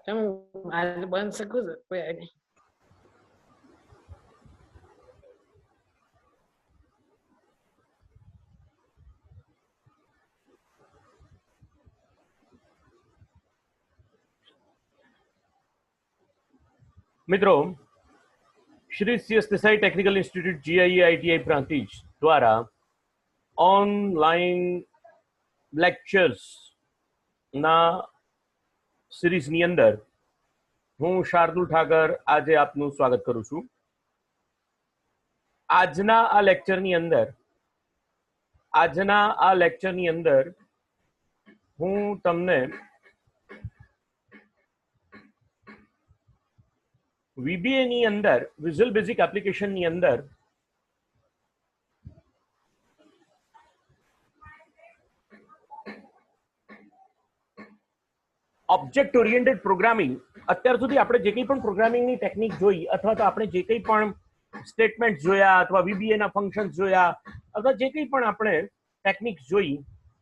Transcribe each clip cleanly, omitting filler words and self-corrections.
આજે બંધ શકું છું કોઈ આગળ. મિત્રો, Shri CS Desai technical institute GIE-ITI Prantij દ્વારા ઓનલાઈન લેક્ચર્સ ના સિરીઝની અંદર હું શાર્દુલ ઠાકર આજે આપનું સ્વાગત કરું છું. આજના આ લેક્ચરની અંદર હું તમને VBA ની અંદર વિઝ્યુઅલ બેઝિક એપ્લિકેશન ની અંદર ઓબ્જેક્ટ ઓરિએન્ટેડ પ્રોગ્રામિંગ, અત્યાર સુધી આપણે જે કંઈ પણ પ્રોગ્રામિંગની ટેકનિક જોઈ અથવા તો આપણે જે કંઈ પણ સ્ટેટમેન્ટ જોયા અથવા VBA ના ફંક્શન્સ જોયા અથવા જે કંઈ પણ આપણે ટેકનિક્સ જોઈ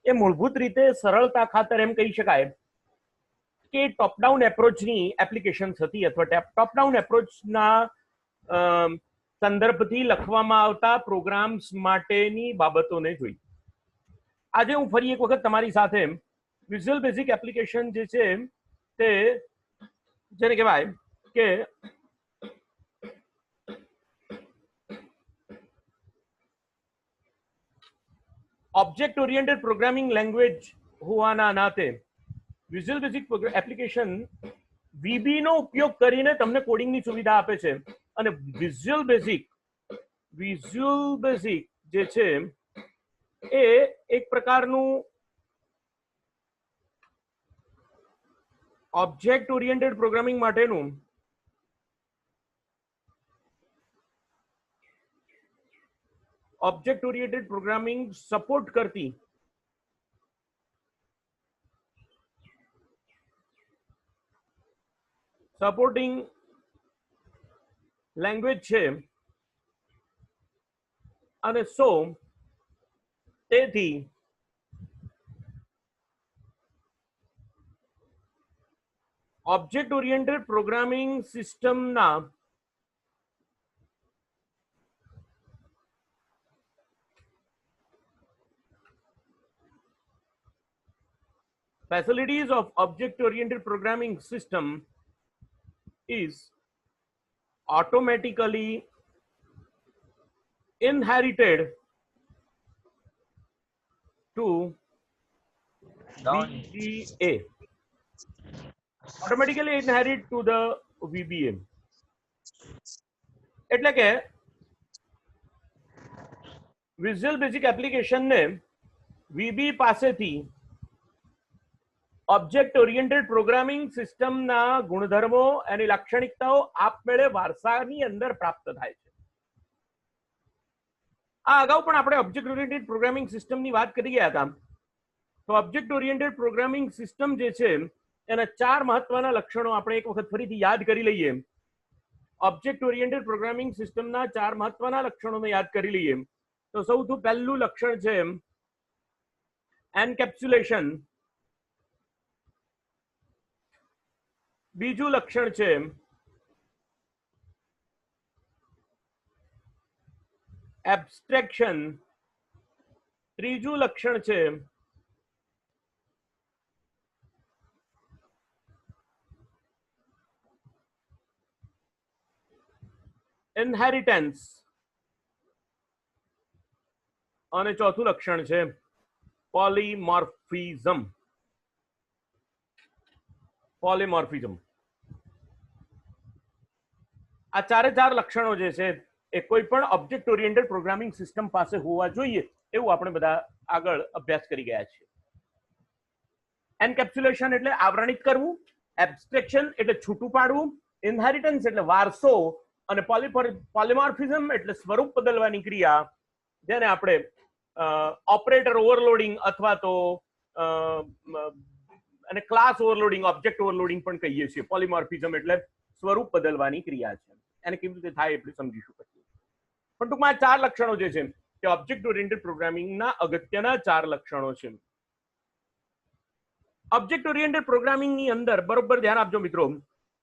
એ મૂળભૂત રીતે સરળતા ખાતર એમ કહી શકાય કે ટોપ ડાઉન એપ્રોચની એપ્લિકેશન્સ હતી અથવા ટોપ ડાઉન એપ્રોચના સંદર્ભથી લખવામાં આવતા પ્રોગ્રામ્સ માટેની બાબતોને જોઈ. આજે હું ફરી એક વખત તમારી સાથે વિઝ્યુઅલ બેઝિક એપ્લિકેશન જે છે તે જેને કહેવાય કે ઓબ્જેક્ટ ઓરિએન્ટેડ પ્રોગ્રામિંગ લેંગ્વેજ હોવાના નાતે વિઝ્યુઅલ બેઝિક એપ્લિકેશન VB નો ઉપયોગ કરીને તમને કોડિંગની સુવિધા આપે છે અને વિઝ્યુઅલ બેઝિક જે છે એ એક પ્રકારનું ઓબ્જેક્ટ ઓરિએન્ટેડ પ્રોગ્રામિંગ માટેનું ઓબ્જેક્ટ ઓરિએન્ટેડ પ્રોગ્રામિંગ સપોર્ટ કરતી સપોર્ટિંગ લેંગ્વેજ છે અને તેથી ઓબ્જેક્ટ ઓરિએન્ટેડ પ્રોગ્રામિંગ સિસ્ટમના facilities of object-oriented programming system is automatically inherited to VBA. Automatically inherit to the VBA. એટલે કે વિઝ્યુઅલ બેઝિક એપ્લિકેશન ને VB પાસેથી ઓબ્જેક્ટ ઓરિએન્ટેડ પ્રોગ્રામિંગ સિસ્ટમના ગુણધર્મો અને લાક્ષણિકતાઓ આપમેળે વારસાની અંદર પ્રાપ્ત થાય છે. આ અગાઉ પણ આપણે ઓબ્જેક્ટ ઓરિએન્ટેડ પ્રોગ્રામિંગ સિસ્ટમની વાત કરી ગયા હતા. તો ઓબ્જેક્ટ ઓરિએન્ટેડ પ્રોગ્રામિંગ સિસ્ટમ જે છે એના ચાર મહત્વના લક્ષણો આપણે એક વખત ફરીથી યાદ કરી લઈએ. ઓબ્જેક્ટ ઓરિએન્ટેડ પ્રોગ્રામિંગ સિસ્ટમના ચાર મહત્વના લક્ષણોને યાદ કરી લઈએ. તો સૌથી પહેલું લક્ષણ છે એન્કેપ્સ્યુલેશન. બીજું લક્ષણ છે એબ્સ્ટ્રેક્શન. ત્રીજું લક્ષણ છે ઇનહેરિટન્સ અને ચોથું લક્ષણ છે પોલીમોર્ફિઝમ. આ ચારે ચાર લક્ષણો જે છે એ કોઈ પણ ઓબ્જેક્ટ ઓરિએન્ટેડ પ્રોગ્રામિંગ સિસ્ટમ પાસે હોવા જોઈએ એવું આપણે બધા આગળ અભ્યાસ કરી ગયા છીએ. એન્કેપ્સ્યુલેશન એટલે આવરણિત કરવું, એબ્સ્ટ્રેક્શન એટલે છૂટું પાડવું, ઇનહેરિટન્સ એટલે વારસો અને પોલીમોર્ફિઝમ એટલે સ્વરૂપ બદલવાની ક્રિયા, જેને આપણે ઓપરેટર ઓવરલોડિંગ અથવા તો અને ક્લાસ ઓવરલોડિંગ, ઓબ્જેક્ટ ઓવરલોડિંગ પણ કહીએ છીએ. પોલીમોર્ફિઝમ એટલે સ્વરૂપ બદલવાની ક્રિયા છે. એને કેવી રીતે થાય એટલે સમજીશું પછી. પણ ટૂંકમાં ચાર લક્ષણો જે છે તે ઓબ્જેક્ટ ઓરિએન્ટેડ પ્રોગ્રામિંગના અગત્યના ચાર લક્ષણો છે. ઓબ્જેક્ટ ઓરિએન્ટેડ પ્રોગ્રામિંગ ની અંદર બરોબર ધ્યાન આપજો મિત્રો,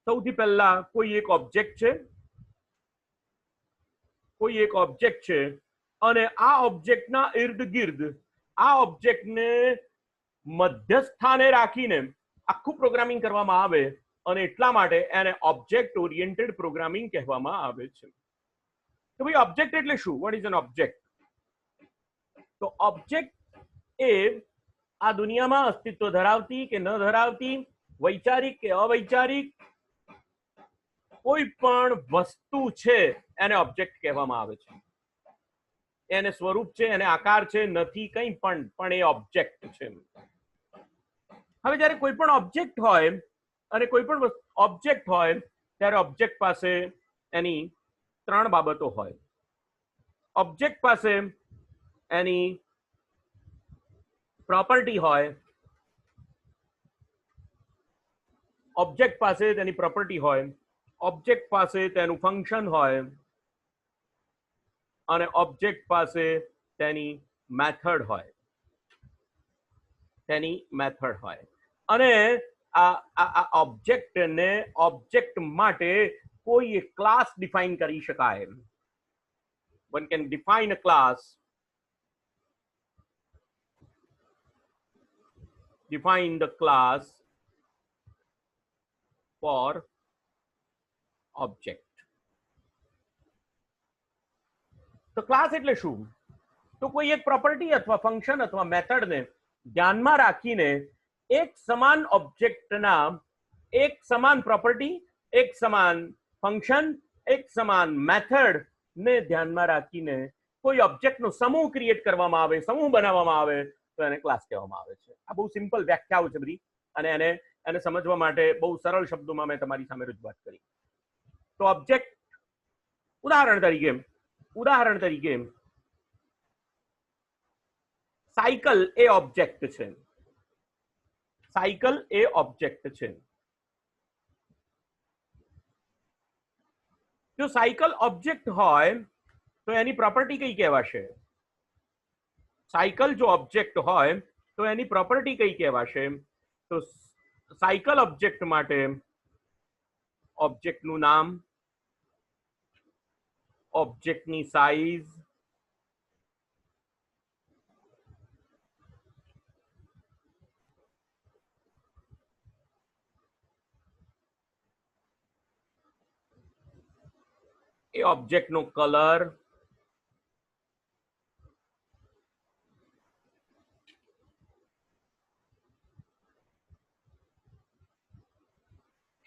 સૌથી પહેલા કોઈ એક ઓબ્જેક્ટ છે અને આ ઓબ્જેક્ટના ઇર્દ ગિર્દ આ ઓબ્જેક્ટને મધ્યસ્થાને રાખીને આખું પ્રોગ્રામિંગ કરવામાં આવે અને એટલા માટે એને ઓબ્જેક્ટ ઓરિએન્ટેડ પ્રોગ્રામિંગ કહેવામાં આવે છે. તો ભાઈ ઓબ્જેક્ટ એટલે શું? What is an object? તો ઓબ્જેક્ટ એ આ દુનિયામાં અસ્તિત્વ ધરાવતી કે ન ધરાવતી, વૈચારિક કે અવૈચારિક કોઈ પણ વસ્તુ છે એને ઓબ્જેક્ટ કહેવામાં આવે છે. એને સ્વરૂપ છે, એને આકાર છે, નથી કંઈ પણ એ ઓબ્જેક્ટ છે. હવે જ્યારે કોઈ પણ ઓબ્જેક્ટ હોય અને કોઈ પણ ઓબ્જેક્ટ હોય ત્યારે ઓબ્જેક્ટ પાસે એની ત્રણ બાબતો હોય. ઓબ્જેક્ટ પાસે એની પ્રોપર્ટી હોય, ઓબ્જેક્ટ પાસે તેની પ્રોપર્ટી હોય, ઓબ્જેક્ટ પાસે તેનું ફંક્શન હોય અને ઓબ્જેક્ટ પાસે તેની મેથડ હોય. અને આ ઓબ્જેક્ટને ઓબ્જેક્ટ માટે કોઈ એક ક્લાસ ડિફાઇન કરી શકાય. One can define a class, define the class for object. તો ક્લાસ એટલે શું? તો કોઈ એક પ્રોપર્ટી અથવા ફંક્શન અથવા મેથડને ધ્યાનમાં રાખીને એક સમાન ઓબ્જેક્ટના એક સમાન પ્રોપર્ટી, એક સમાન ફંક્શન, એક સમાન મેથડ ને ધ્યાનમાં રાખીને કોઈ ઓબ્જેક્ટનો સમૂહ ક્રિએટ કરવામાં આવે, સમૂહ બનાવવામાં આવે તો એને ક્લાસ કહેવામાં આવે છે. આ બહુ સિમ્પલ વ્યાખ્યાઓ છે બધી અને એને સમજવા માટે બહુ સરળ શબ્દોમાં મેં તમારી સામે રજૂઆત કરી. તો ઓબ્જેક્ટ ઉદાહરણ તરીકે સાયકલ એ ઓબ્જેક્ટ છે. જો સાયકલ ઓબ્જેક્ટ હોય તો એની પ્રોપર્ટી કઈ કહેવાશે? સાયકલ જો ઓબ્જેક્ટ હોય તો એની પ્રોપર્ટી કઈ કહેવાશે? તો સાયકલ ઓબ્જેક્ટ માટે ઓબ્જેક્ટનું નામ, ઓબ્જેક્ટની સાઇઝ, એ ઓબ્જેક્ટનો કલર,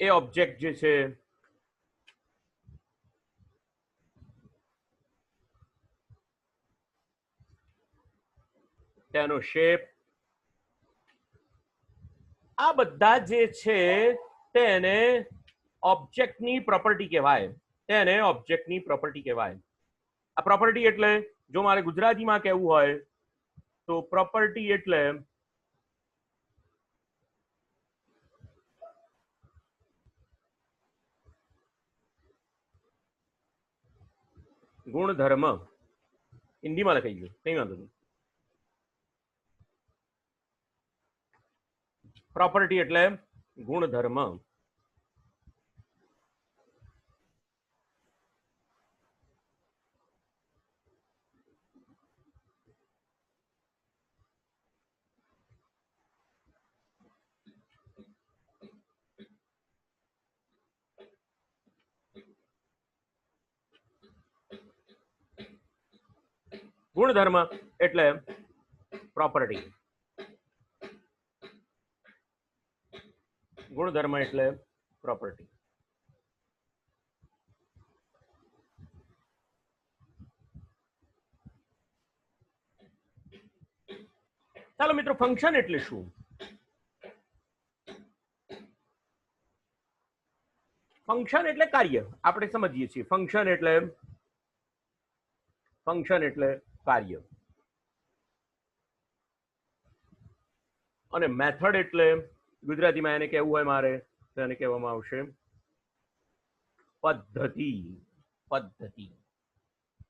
એ ઓબ્જેક્ટ જે છે તેનો શેપ, આ બધા જે છે તેને ઓબ્જેક્ટની પ્રોપર્ટી કહેવાય. આ પ્રોપર્ટી એટલે જો મારે ગુજરાતીમાં કહેવું હોય તો પ્રોપર્ટી એટલે ગુણધર્મ. હિન્દીમાં લખાઈ ગયું, કઈ વાંધો નહીં. પ્રોપર્ટી એટલે ગુણધર્મ. ગુણધર્મ એટલે પ્રોપર્ટી. ચાલો મિત્રો, ફંક્શન એટલે શું? ફંક્શન એટલે કાર્ય. આપણે સમજીએ છીએ ફંક્શન એટલે કાર્ય અને મેથડ એટલે ગુજરાતીમાં એને કહેવું હોય મારે તો એને કહેવામાં આવશે પદ્ધતિ.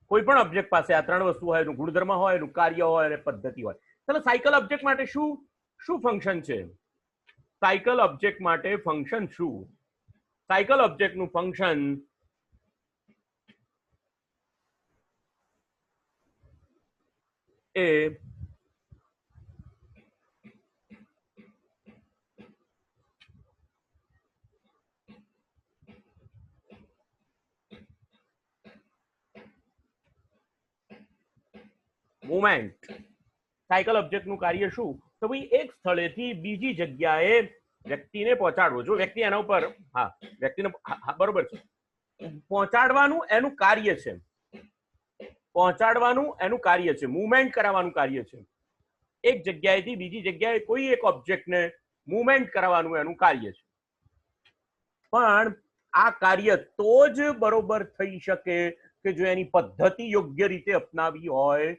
કોઈ પણ ઓબ્જેક્ટ પાસે આ ત્રણ વસ્તુ હોય, એનું ગુણધર્મ હોય, એનું કાર્ય હોય અને પદ્ધતિ હોય. ચાલો સાયકલ ઓબ્જેક્ટ માટે શું ફંક્શન છે? સાયકલ ઓબ્જેક્ટ માટે ફંક્શન શું? સાયકલ ઓબ્જેક્ટનું ફંક્શન એ મુવમેન્ટ. સાયકલ ઓબ્જેક્ટનું કાર્ય શું? તો ભાઈ એક સ્થળેથી બીજી જગ્યાએ વ્યક્તિને પહોંચાડવો. જો વ્યક્તિ એના ઉપર વ્યક્તિને બરોબર છે, પહોંચાડવાનું એનું કાર્ય છે, પહોંચાડવાનું એનું કાર્ય છે, મુવમેન્ટ કરાવવાનું કાર્ય છે. એક જગ્યાએથી બીજી જગ્યાએ કોઈ એક ઓબ્જેક્ટને મુવમેન્ટ કરાવવાનું એનું કાર્ય છે. પણ આ કાર્ય તો જ બરોબર થઈ શકે કે જો એની પદ્ધતિ યોગ્ય રીતે અપનાવી હોય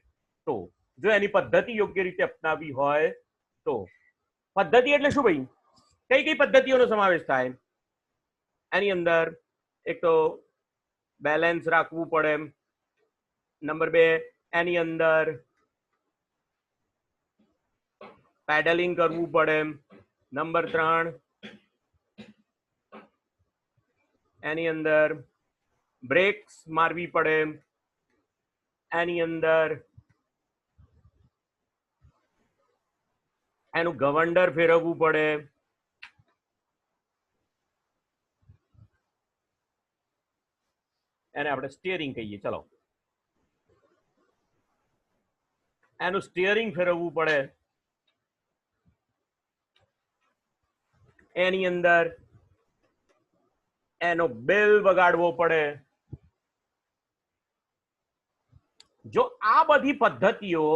તો. જો એની પદ્ધતિ યોગ્ય રીતે અપનાવી હોય તો. પદ્ધતિ એટલે શું ભાઈ? કઈ કઈ પદ્ધતિઓનો સમાવેશ થાય એની અંદર? એક તો બેલેન્સ રાખવું પડે. નંબર 2, એની અંદર પેડલિંગ કરવું પડે. નંબર 3, એની અંદર બ્રેક્સ મારવી પડે. એની અંદર એનું ગવર્નર ફેરવવું પડે. એને આપણે સ્ટીયરિંગ કહીએ. ચલો, એનું સ્ટીયરિંગ ફેરવવું પડે. એની અંદર એનો બેલ વગાડવો પડે. જો આ બધી પદ્ધતિઓ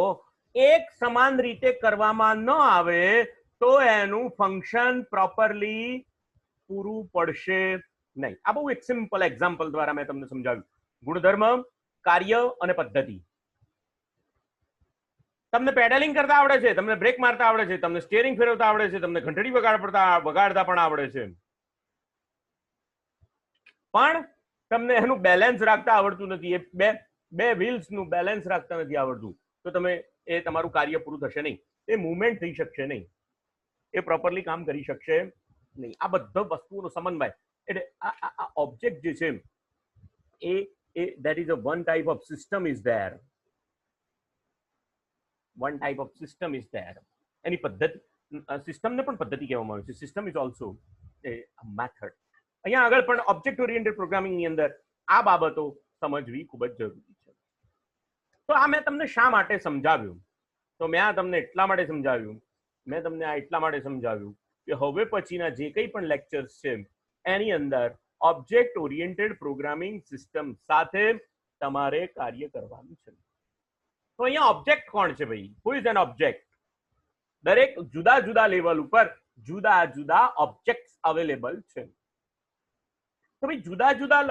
એક સમાન રીતે કરવામાં ન આવે તો એનું ફંક્શન પ્રોપરલી પૂરું પડશે નહીં. આ બહુ એક સિમ્પલ એક્ઝામ્પલ દ્વારા મેં તમને સમજાવ્યું. ગુણધર્મ, કાર્ય અને પદ્ધતિ. તમને પેડલિંગ કરતા આવડે છે, તમને બ્રેક મારતા આવડે છે, તમને સ્ટીયરિંગ ફેરવતા આવડે છે, તમને ઘંટડી વગાડતા પણ આવડે છે, પણ તમને એનું બેલેન્સ રાખતા આવડતું નથી. એ બે વ્હીલ્સનું બેલેન્સ રાખતા નથી આવડતું, તો તમે એ તમારું કાર્ય પૂરું થશે નહીં. એ મુવમેન્ટ થઈ શકશે નહીં, એ પ્રોપરલી કામ કરી શકશે નહીં. આ બધા વસ્તુઓનો સમન્વય એટલે આ ઓબ્જેક્ટ જે છે એ that is a one type of system is there. One type of system is there. એની પદ્ધતિ, સિસ્ટમને પણ પદ્ધતિ કહેવામાં આવે છે. System is also a method. અહીંયા આગળ પણ ઓબ્જેક્ટ ઓરિએન્ટેડ પ્રોગ્રામિંગની અંદર આ બાબતો સમજવી ખૂબ જ જરૂરી છે. તો આ મેં તમને શા માટે સમજાવ્યું? તો મેં આ તમને એટલા માટે સમજાવ્યું, કે હવે પછીના જે કંઈ પણ લેક્ચર્સ છે એની અંદર ઓબ્જેક્ટ ઓરિએન્ટેડ પ્રોગ્રામિંગ સિસ્ટમ સાથે તમારે કાર્ય કરવાનું છે. તો અહીંયા ઓબ્જેક્ટ કોણ છે ભાઈ? Who is an object? દરેક જુદા જુદા લેવલ ઉપર જુદા જુદા ઓબ્જેક્ટ્સ અવેલેબલ છે. તો ભાઈ જુદા જુદા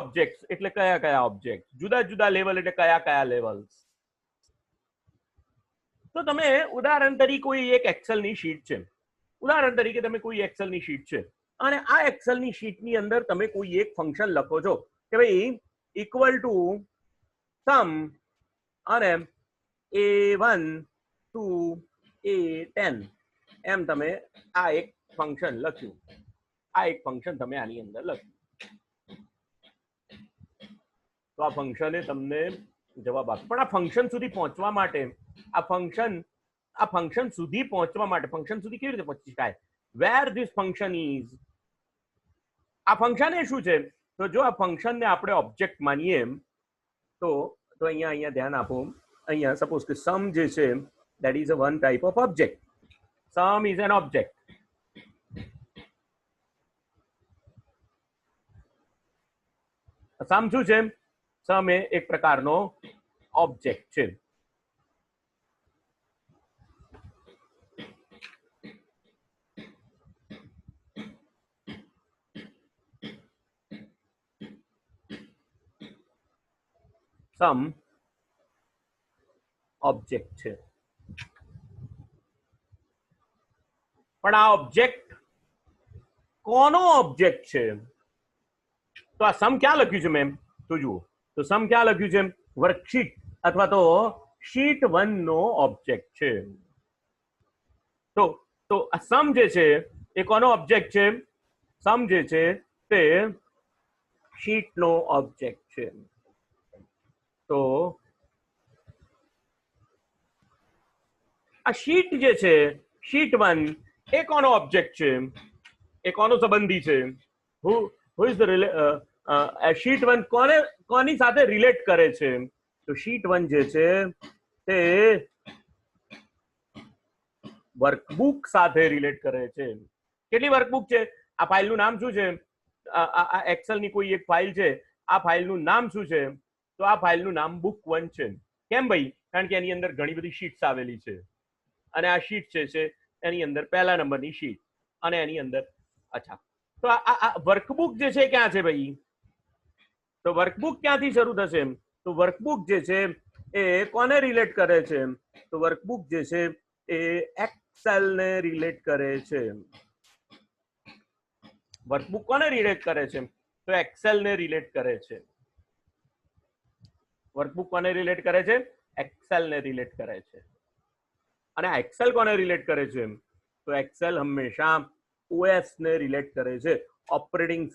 ઓબ્જેક્ટ્સ એટલે કયા કયા ઓબ્જેક્ટ? જુદા જુદા લેવલ એટલે કયા કયા લેવલ્સ? તો તમે ઉદાહરણ તરીકે કોઈ એક એક્સેલની શીટ છે, ઉદાહરણ તરીકે તમે કોઈ એક્સેલની શીટ છે અને આ એક્સેલની શીટની અંદર તમે કોઈ એક ફંક્શન લખો છો કે ભાઈ ઇક્વલ ટુ સમ અને A1 to A10 એમ તમે આ એક ફંક્શન લખ્યું. આ એક ફંક્શન તમે આની અંદર લખ્યું, તો આ ફંક્શને તમને જવાબ આપ્યો. પણ આ ફંક્શન સુધી પહોંચવા માટે ફંક્શન સુધી કેવી રીતે પહોંચી શકાય? વેર ધીસ ફંક્શન ઇઝ. આ ફંક્શન એ શું છે? તો જો આ ફંક્શનને આપણે ઓબ્જેક્ટ માનીએ તો અહીંયા ધ્યાન આપો. અહીંયા સપોઝ કે સમ જે છે that is a one type of object. Sum is an object. સમ શું છે? સમ એ એક પ્રકારનો ઓબ્જેક્ટ છે. સમ ઓબ્જેક્ટ છે. પણ આ ઓબ્જેક્ટ કોનો ઓબ્જેક્ટ છે? તો આ સમ ક્યાં લખ્યું છે મેમ? તો જુઓ, તો સમ ક્યાં લખ્યું છે? વર્કશીટ અથવા તો શીટ 1 નો ઓબ્જેક્ટ છે. તો તો આ સમ જે છે એ કોનો ઓબ્જેક્ટ છે? સમ જે છે તે શીટનો ઓબ્જેક્ટ છે. તો આ શીટ જે છે, શીટ 1 એ કોનો ઓબ્જેક્ટ છે? એ કોનો સંબંધી છે? હુ ઇઝ ધ શીટ 1 કોની સાથે રિલેટ કરે છે? તો શીટ 1 જે છે તે વર્કબુક સાથે રિલેટ કરે છે. કેટલી વર્કબુક છે? આ ફાઇલનું નામ શું છે? આ એક્સેલ ની કોઈ એક ફાઇલ છે. આ ફાઇલનું નામ શું છે? તો આ ફાઇલનું નામ book 1 છે. કેમ ભાઈ? કારણ કે એની અંદર ઘણી બધી શીટ્સ આવેલી છે અને આ શીટ છે એની અંદર પહેલા નંબરની શીટ અને એની અંદર અચ્છા તો આ વર્કબુક જે છે ક્યાં છે ભાઈ? તો વર્કબુક ક્યાંથી શરૂ થશે? તો વર્કબુક જે છે એ કોને રિલેટ કરે છે? તો વર્કબુક જે છે એ એક્સેલ ને રિલેટ કરે છે. વર્કબુક કોને રિલેટ કરે છે? તો એક્સેલ ને રિલેટ કરે છે. વર્કબુક કોને રિલેટ કરે છે? એક્સેલ ને રિલેટ કરે છે. અને એક્સેલ કોને રિલેટ કરે છે? તો એક્સેલ હંમેશા ઓએસ ને રિલેટ કરે છે, ઓપરેટિંગ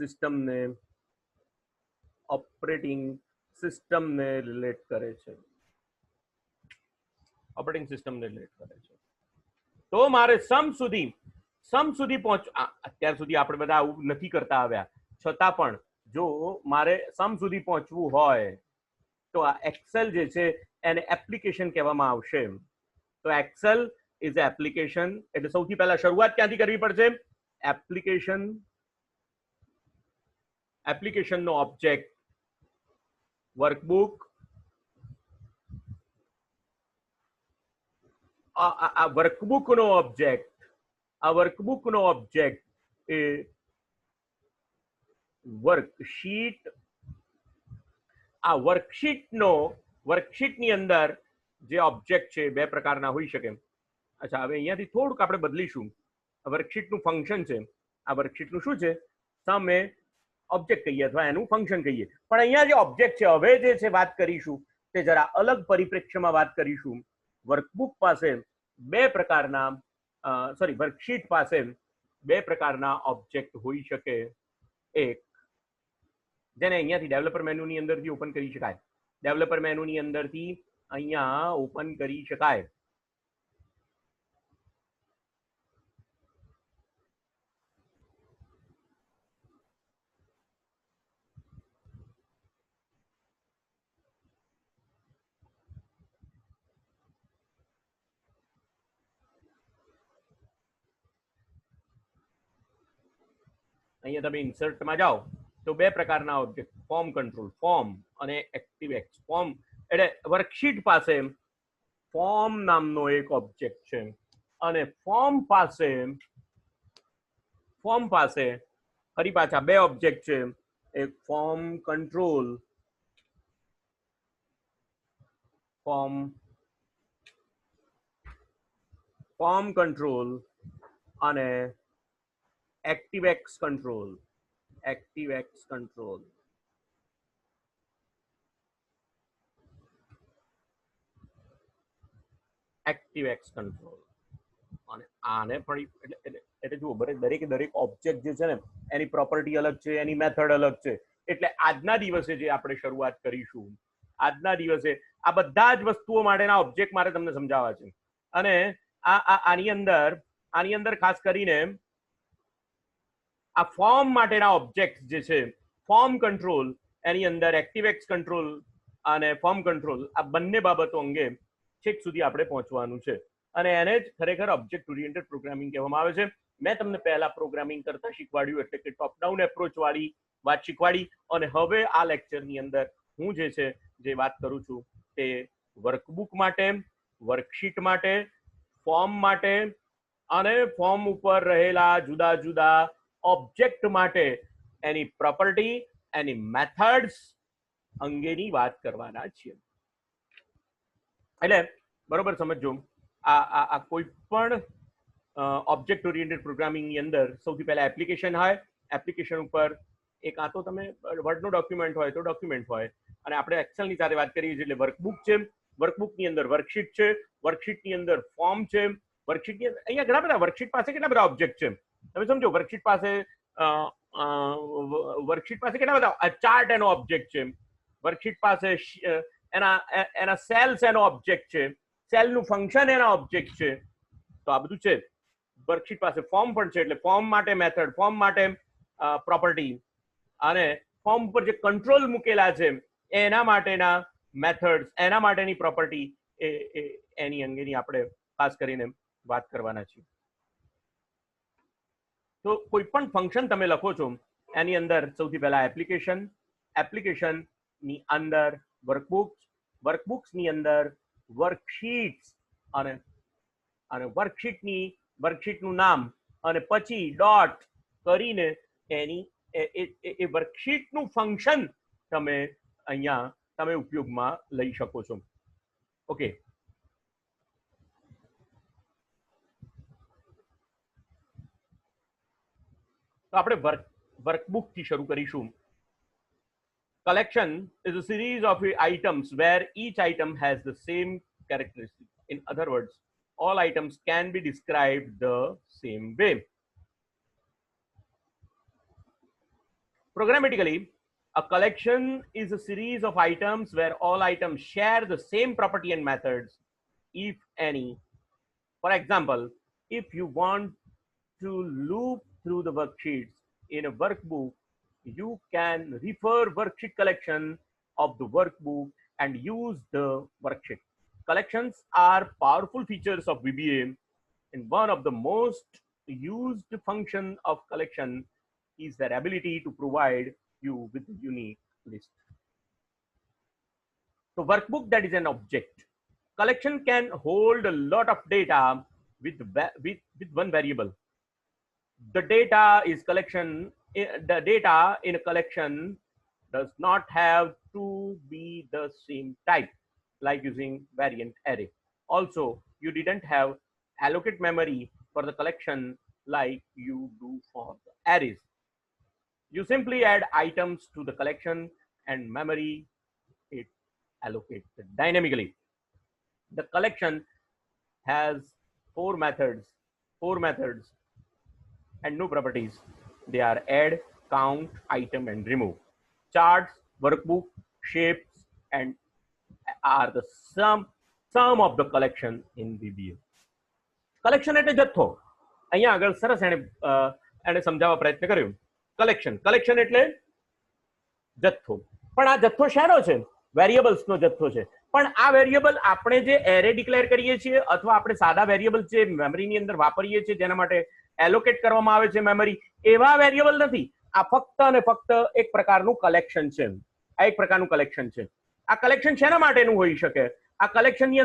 સિસ્ટમને રિલેટ કરે છે. ઓપરેટિંગ સિસ્ટમને રિલેટ કરે છે. તો મારે સમ સુધી અત્યાર સુધી આપણે બધા આવું નથી કરતા આવ્યા, છતાં પણ જો મારે સમ સુધી પહોંચવું હોય તો આ એક્સેલ જે છે એને એપ્લિકેશન કહેવામાં આવશે. તો એક્સેલ ઇઝ એપ્લિકેશન. એટલે સૌથી પહેલા શરૂઆત ક્યાંથી કરવી પડશે? એપ્લિકેશનનો ઓબ્જેક્ટ વર્કબુક. આ વર્કબુકનો ઓબ્જેક્ટ એ વર્કશીટ. આ વર્કશીટની અંદર જે ઓબ્જેક્ટ છે બે પ્રકારના હોઈ શકે. અચ્છા, હવે અહીંયાથી થોડુંક આપણે બદલીશું. વર્કશીટનું ફંક્શન છે. આ વર્કશીટનું શું છે? સમ એ ઓબ્જેક્ટ કહીએ અથવા એનું ફંક્શન કહીએ. પણ અહીંયા જે ઓબ્જેક્ટ છે, હવે જે છે વાત કરીશું તે જરા અલગ પરિપ્રેક્ષ્યમાં વાત કરીશું. વર્કબુક પાસે વર્કશીટ પાસે બે પ્રકારના ઓબ્જેક્ટ હોઈ શકે. એક જેને અહીંયાથી ડેવલપર મેનુની અંદરથી ઓપન કરી શકાય. ડેવલપર મેનુની અંદરથી અહીંયા ઓપન કરી શકાય. અહીંયા તમે ઇન્સર્ટમાં જાઓ તો બે પ્રકારના ઓબ્જેક્ટ, ફોર્મ કંટ્રોલ, ફોર્મ અને એક્ટિવેક્સ. ફોર્મ એટલે વર્કશીટ પાસે ફોર્મ નામનો એક ઓબ્જેક્ટ છે અને ફોર્મ પાસે ફરી પાછા બે ઓબ્જેક્ટ છે. એક ફોર્મ કંટ્રોલ અને એક્ટિવેક્સ કંટ્રોલ. અને આને ફરી એટલે જુઓ, દરેક ઓબ્જેક્ટ જે છે ને એની પ્રોપર્ટી અલગ છે, એની મેથડ અલગ છે. એટલે આજના દિવસે જે આપણે શરૂઆત કરીશું, આજના દિવસે આ બધા જ વસ્તુઓ માટેના ઓબ્જેક્ટ મારે તમને સમજાવવા છે. અને આની અંદર ખાસ કરીને આ ફોર્મ માટેના ઓબ્જેક્ટ જે છે, ફોર્મ કંટ્રોલ, એની અંદર એક્ટિવેક્સ કંટ્રોલ અને ફોર્મ કંટ્રોલ, આ બંને બાબતો અંગે છેક સુધી આપણે પહોંચવાનું છે. અને એને જ ખરેખર ઓબ્જેક્ટ ઓરિએન્ટેડ પ્રોગ્રામિંગ કહેવામાં આવે છે. મેં તમને પહેલા પ્રોગ્રામિંગ કરતા શીખવાડ્યું, એટલે કે ટોપ ડાઉન એપ્રોચ વાળી વાત શીખવાડી. અને હવે આ લેક્ચરની અંદર હું જે વાત કરું છું તે વર્કબુક માટે, વર્કશીટ માટે, ફોર્મ માટે અને ફોર્મ ઉપર રહેલા જુદા જુદા ઓબ્જેક્ટ માટે એની પ્રોપર્ટી, એની મેથડ્સ અંગેની વાત કરવાના છીએ. એટલે બરોબર સમજો, આ કોઈ પણ ઓબ્જેક્ટ ઓરિએન્ટેડ પ્રોગ્રામિંગની અંદર સૌથી પહેલા એપ્લિકેશન હોય. એપ્લિકેશન ઉપર એક આ તો તમે વર્ડનો ડોક્યુમેન્ટ હોય તો ડોક્યુમેન્ટ હોય. અને આપણે એક્સેલની સાથે વાત કરીએ છીએ એટલે વર્કબુક છે. વર્કબુકની અંદર વર્કશીટ છે. વર્કશીટની અંદર ફોર્મ છે. વર્કશીટ અહીંયા ઘણા બધા વર્કશીટ પાસે કેટલા બધા ઓબ્જેક્ટ છે તમે સમજો. વર્કશીટ પાસે કેટલા બધા ચાર્ટ એનો ઓબ્જેક્ટ છે. વર્કશીટ પાસે એના સેલ્સ એનો ઓબ્જેક્ટ છે. સેલનું ફંક્શન એના ઓબ્જેક્ટ છે. તો આ બધું છે. વર્કશીટ પાસે ફોર્મ પણ છે, એટલે ફોર્મ માટે મેથડ, ફોર્મ માટે પ્રોપર્ટી, અને ફોર્મ પર જે કંટ્રોલ મૂકેલા છે એના માટેના મેથડ્સ, એના માટેની પ્રોપર્ટી એની અંગેની આપણે ખાસ કરીને વાત કરવાના છીએ. તો કોઈ પણ ફંક્શન તમે લખો છો એની અંદર સૌથી પહેલા એપ્લિકેશન, એપ્લિકેશનની અંદર વર્કબુક્સ, વર્કબુક્સની અંદર વર્કશીટ્સ, અને વર્કશીટનું નામ, અને પછી ડોટ કરીને એની એ વર્કશીટનું ફંક્શન તમે અહીંયા તમે ઉપયોગમાં લઈ શકો છો. ઓકે, તો આપણે વર્કબુક થી શરૂ કરીશું. Collection is a series of items where each item has the same characteristic. In other words, all items can be described the same way. Programmatically, a collection is a series of items where all items share the same property and methods, if any. For example, if you want to loop through the worksheets in a workbook, you can refer worksheet collection of the workbook and use the worksheet. Collections are powerful features of VBA, and one of the most used function of collection is their ability to provide you with a unique list. So workbook, that is an object. Collection can hold a lot of data with one variable. The data in a collection does not have to be the same type, like using variant array. Also, you didn't have allocate memory for the collection like you do for the arrays. You simply add items to the collection and memory it allocates dynamically. The collection has four methods and no properties. They are add, count, item, and remove. Charts, workbook, shapes, and are the sum of the collection in VBA. Collection એટલે જથ્થો. અહીંયા આગળ સરસ એને સમજાવવા પ્રયત્ન કર્યો. Collection એટલે જથ્થો. પણ આ જથ્થો શેનો છે? વેરિયેબલ્સનો જથ્થો છે. પણ આ વેરિયેબલ આપણે જે એરે ડિક્લેર કરીએ છીએ અથવા આપણે સાદા વેરિયેબલ જે મેમરીની અંદર વાપરીએ છીએ જેના માટે એલોકેટ કરવામાં આવે છે મેમરી, એવા વેરિયેબલ નથી. આ ફક્ત અને ફક્ત એક પ્રકારનું કલેક્શન છે. આ એક પ્રકારનું કલેક્શન છે. આ કલેક્શન શેના માટેનું હોઈ શકે? આ કલેક્શનની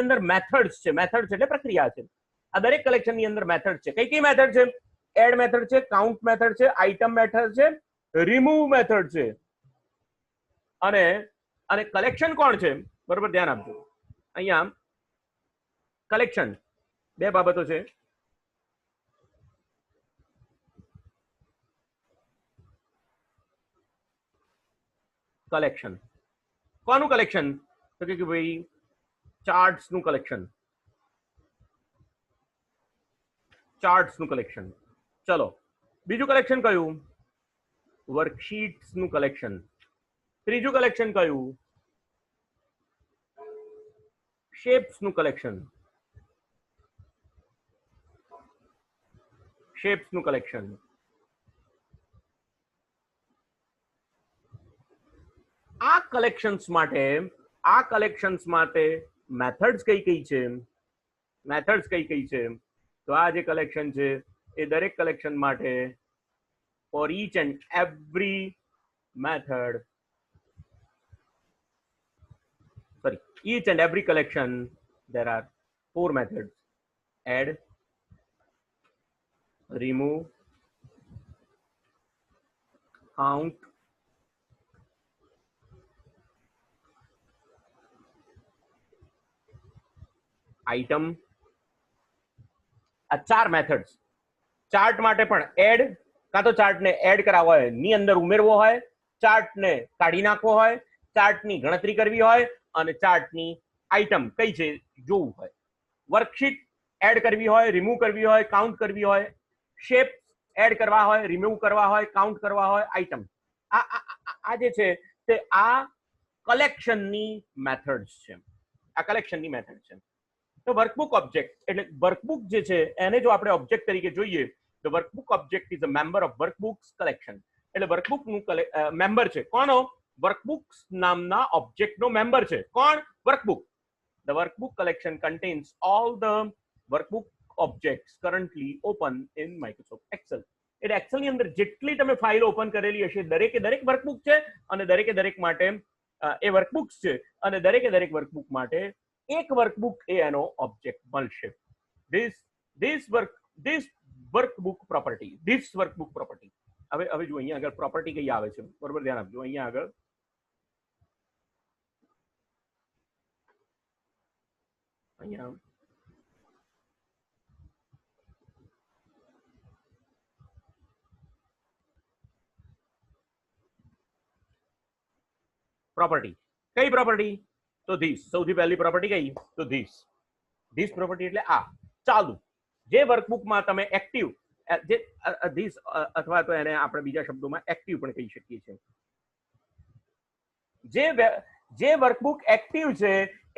અંદર મેથડ્સ છે. મેથડ્સ એટલે પ્રક્રિયા છે. આ દરેક કલેક્શનની અંદર મેથડ છે. કઈ મેથડ છે? એડ મેથડ છે, કાઉન્ટ મેથડ છે, આઇટમ મેથડ છે, રિમૂવ મેથડ છે. અને કલેક્શન કોણ છે? બરોબર, ધ્યાન આપજો. અહીંયા કલેક્શન બે બાબતો છે. કલેક્શન કોનું કલેક્શન? તો કે ભાઈ ચાર્ટ્સ નું કલેક્શન. ચલો, બીજું કલેક્શન કયું? વર્કશીટ્સ નું કલેક્શન. ત્રીજું કલેક્શન કયું? શેપ્સ નું કલેક્શન. આ કલેક્શન્સ માટે મેથડ્સ કઈ છે? તો આ જે કલેક્શન છે એ દરેક કલેક્શન માટે for each and every method, each and every collection there are four methods: add, remove, count, item. આ ચાર મેથડ્સ. ચાર્ટ માટે પણ એડ, કાં તો ચાર્ટને એડ કરાવવો હોય, ની અંદર ઉમેરવો હોય, ચાર્ટને કાઢી નાખવો હોય, ચાર્ટની ગણતરી કરવી હોય, અને ચાર્ટની આઇટમ કઈ છે જોવું હોય. વર્કશીટ એડ કરવી હોય, રિમૂવ કરવી હોય, કાઉન્ટ કરવી હોય, શેપ એડ કરવા હોય, રિમૂવ કરવા હોય, કાઉન્ટ કરવા હોય, આઈટમ, આ જે છે તે આ કલેક્શનની મેથડ્સ છે. આ કલેક્શનની મેથડ છે. તો વર્કબુક ઓબ્જેક્ટ એટલે વર્કબુક જે છે એને જો આપણે ઓબ્જેક્ટ તરીકે જોઈએ તો workbook object is a member of workbooks collection. એટલે વર્કબુકનું મેમ્બર છે. કોનો? વર્કબુક્સ નામના ઓબ્જેક્ટનો મેમ્બર છે. કોણ? Workbook. The workbook collection contains all the workbook objects currently open in Microsoft Excel. એટલે એક્સેલ ની અંદર જેટલી તમે ફાઇલ ઓપન કરેલી હશે દરેકે દરેક વર્કબુક છે અને દરેકે દરેક માટે એ વર્કબુક્સ છે અને દરેકે દરેક વર્કબુક માટે એક વર્કબુક એ એનો ઓબ્જેક્ટ મળશે. this workbook property, this workbook property. હવે જો અહીંયા આગળ પ્રોપર્ટી કઈ આવે છે, બરોબર ધ્યાન આપજો. અહીંયા આગળ પ્રોપર્ટી કઈ પ્રોપર્ટી? તો ધીસ. સૌથી પહેલી પ્રોપર્ટી કઈ? તો ધીસ પ્રોપર્ટી એટલે આ ચાલુ. જે વર્કબુકમાં તમે એક્ટિવ જે ધીસ અથવા તો એને આપણે બીજા શબ્દોમાં એક્ટિવ પણ કહી શકીએ છીએ. જે વર્કબુક એક્ટિવ છે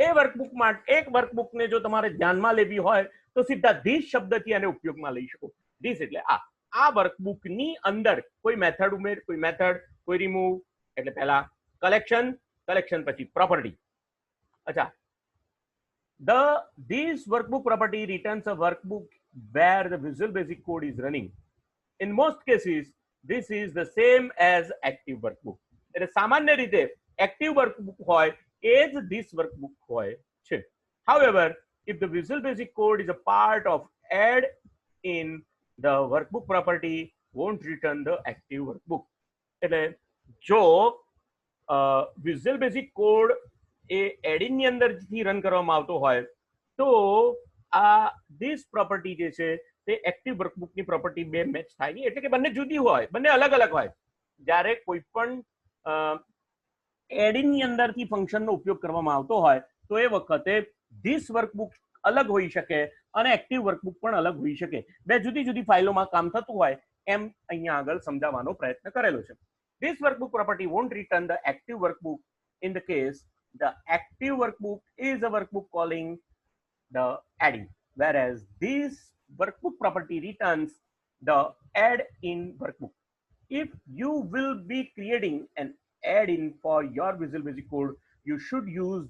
એ વર્કબુકમાં એક વર્કબુકને જો તમારે ધ્યાનમાં લેવી હોય તો સીધા ધીસ શબ્દથી એને ઉપયોગમાં લઈ શકો. ધીસ એટલે આ વર્કબુકની અંદર કોઈ મેથડ ઉમેર, કોઈ મેથડ, કોઈ રિમૂવ, એટલે પહેલા કલેક્શન પછી પ્રોપર્ટી. અચ્છા, this workbook property returns a workbook where the Visual Basic Code is running. In most cases, this is the same as active workbook. એટલે સામાન્ય રીતે એક્ટિવ વર્કબુક હોય એ જ this workbook હોય છે. However, if the Visual Basic Code is a part of add in the workbook property won't return the active workbook. એટલે જો visual basic code એ એડિન ની અંદરથી રન કરવામાં આવતો હોય તો આ ધીસ પ્રોપર્ટી જે છે તે એક્ટિવ વર્કબુકની પ્રોપર્ટી બે મેચ થાય નહીં, એટલે કે બંને જુદી હોય, બંને અલગ અલગ હોય. જ્યારે કોઈ પણ એડિનની અંદરથી ફંક્શનનો ઉપયોગ કરવામાં આવતો હોય તો એ વખતે ધીસ વર્કબુક અલગ હોઈ શકે અને એક્ટિવ વર્કબુક પણ અલગ હોઈ શકે. બે જુદી જુદી ફાઇલોમાં કામ થતું હોય એમ અહીંયા આગળ સમજાવવાનો પ્રયત્ન કરેલો છે. This workbook property won't return the active workbook in the case the active workbook is a workbook calling the add-in, whereas this workbook property returns the add-in workbook. If you will be creating an add-in for your Visual Basic Code, you should use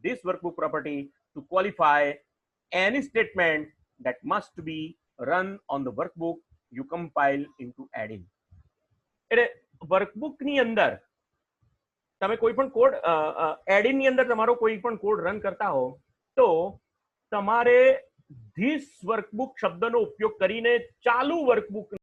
this workbook property to qualify any statement that must be run on the workbook you compile into add-in. એટલે વર્કબુકની અંદર તમે કોઈ પણ code એડિનની અંદર તમારો કોઈ પણ code run કરતા હો તો તમારે ધીસ વર્કબુક શબ્દનો ઉપયોગ કરીને ચાલુ વર્કબુક